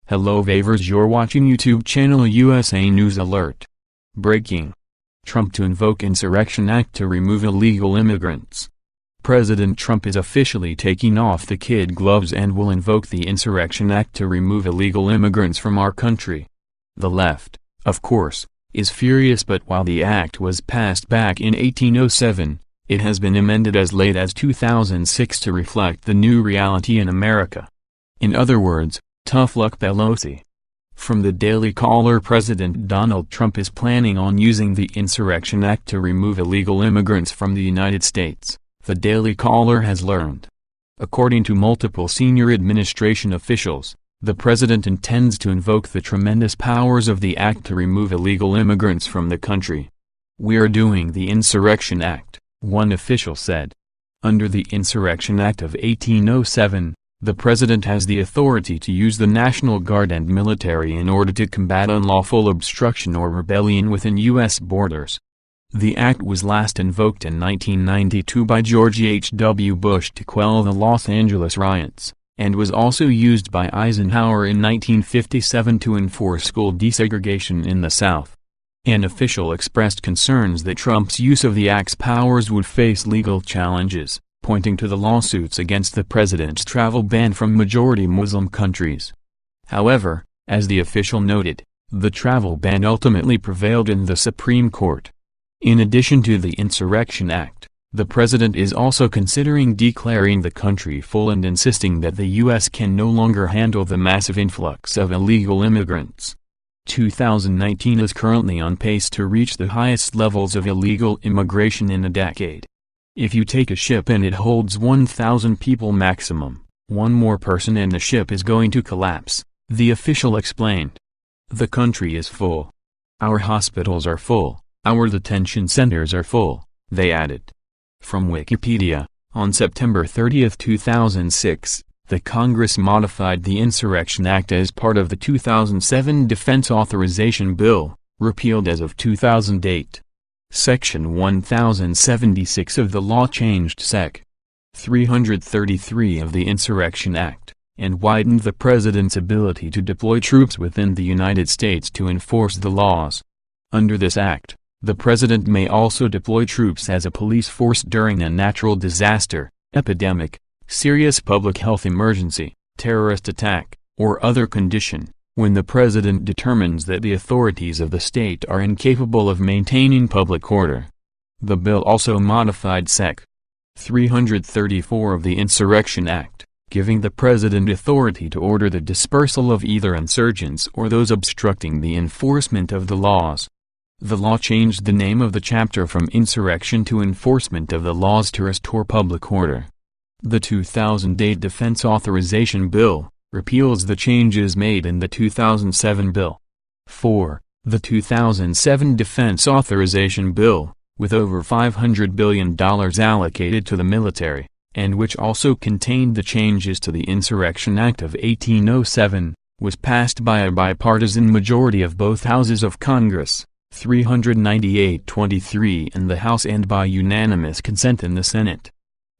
Hello Vavers, you're watching YouTube channel USA News Alert. Breaking. Trump to invoke Insurrection Act to remove illegal immigrants. President Trump is officially taking off the kid gloves and will invoke the Insurrection Act to remove illegal immigrants from our country. The left, of course, is furious, but while the act was passed back in 1807, it has been amended as late as 2006 to reflect the new reality in America. In other words, tough luck Pelosi. From the Daily Caller, President Donald Trump is planning on using the Insurrection Act to remove illegal immigrants from the United States, the Daily Caller has learned. According to multiple senior administration officials, the president intends to invoke the tremendous powers of the act to remove illegal immigrants from the country. "We are doing the Insurrection Act," one official said. Under the Insurrection Act of 1807, the president has the authority to use the National Guard and military in order to combat unlawful obstruction or rebellion within U.S. borders. The act was last invoked in 1992 by George H. W. Bush to quell the Los Angeles riots, and was also used by Eisenhower in 1957 to enforce school desegregation in the South. An official expressed concerns that Trump's use of the act's powers would face legal challenges, pointing to the lawsuits against the president's travel ban from majority Muslim countries. However, as the official noted, the travel ban ultimately prevailed in the Supreme Court. In addition to the Insurrection Act, the president is also considering declaring the country full and insisting that the U.S. can no longer handle the massive influx of illegal immigrants. 2019 is currently on pace to reach the highest levels of illegal immigration in a decade. If you take a ship and it holds 1,000 people maximum, one more person and the ship is going to collapse, the official explained. The country is full. Our hospitals are full, our detention centers are full, they added. From Wikipedia, on September 30, 2006, the Congress modified the Insurrection Act as part of the 2007 Defense Authorization Bill, repealed as of 2008. Section 1076 of the law changed Sec. 333 of the Insurrection Act, and widened the president's ability to deploy troops within the United States to enforce the laws. Under this act, the president may also deploy troops as a police force during a natural disaster, epidemic, serious public health emergency, terrorist attack, or other condition, when the president determines that the authorities of the state are incapable of maintaining public order. The bill also modified Sec. 334 of the Insurrection Act, giving the president authority to order the dispersal of either insurgents or those obstructing the enforcement of the laws. The law changed the name of the chapter from Insurrection to Enforcement of the Laws to restore public order. The 2008 Defense Authorization Bill repeals the changes made in the 2007 bill. 4. The 2007 Defense Authorization Bill, with over $500 billion allocated to the military, and which also contained the changes to the Insurrection Act of 1807, was passed by a bipartisan majority of both houses of Congress, 398-23 in the House, and by unanimous consent in the Senate.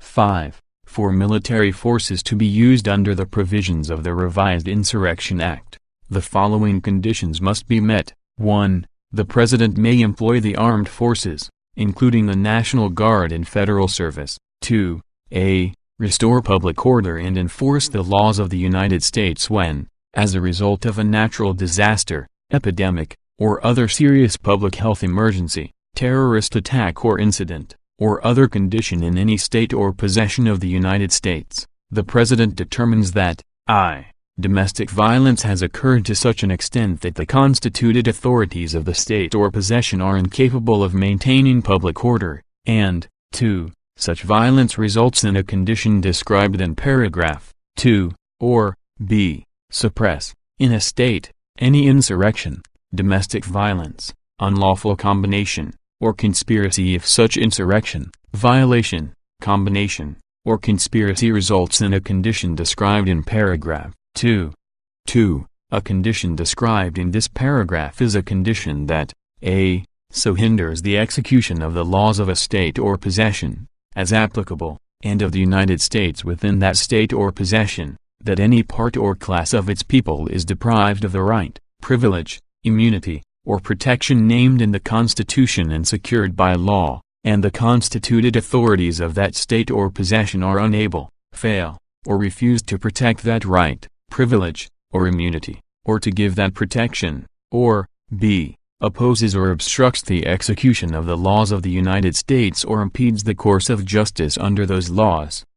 5. For military forces to be used under the provisions of the revised Insurrection Act, the following conditions must be met. 1. The president may employ the armed forces, including the National Guard and federal service. 2. Restore public order and enforce the laws of the United States when, as a result of a natural disaster, epidemic, or other serious public health emergency, terrorist attack or incident, or other condition in any state or possession of the United States, the president determines that domestic violence has occurred to such an extent that the constituted authorities of the state or possession are incapable of maintaining public order, and 2. Such violence results in a condition described in paragraph 2, or b. Suppress, in a state, any insurrection, domestic violence, unlawful combination, or conspiracy if such insurrection, violation, combination, or conspiracy results in a condition described in paragraph 2. 2. A condition described in this paragraph is a condition that so hinders the execution of the laws of a state or possession, as applicable, and of the United States within that state or possession, that any part or class of its people is deprived of the right, privilege, immunity, or protection named in the Constitution and secured by law, and the constituted authorities of that state or possession are unable, fail, or refuse to protect that right, privilege, or immunity, or to give that protection, or, b. opposes or obstructs the execution of the laws of the United States or impedes the course of justice under those laws,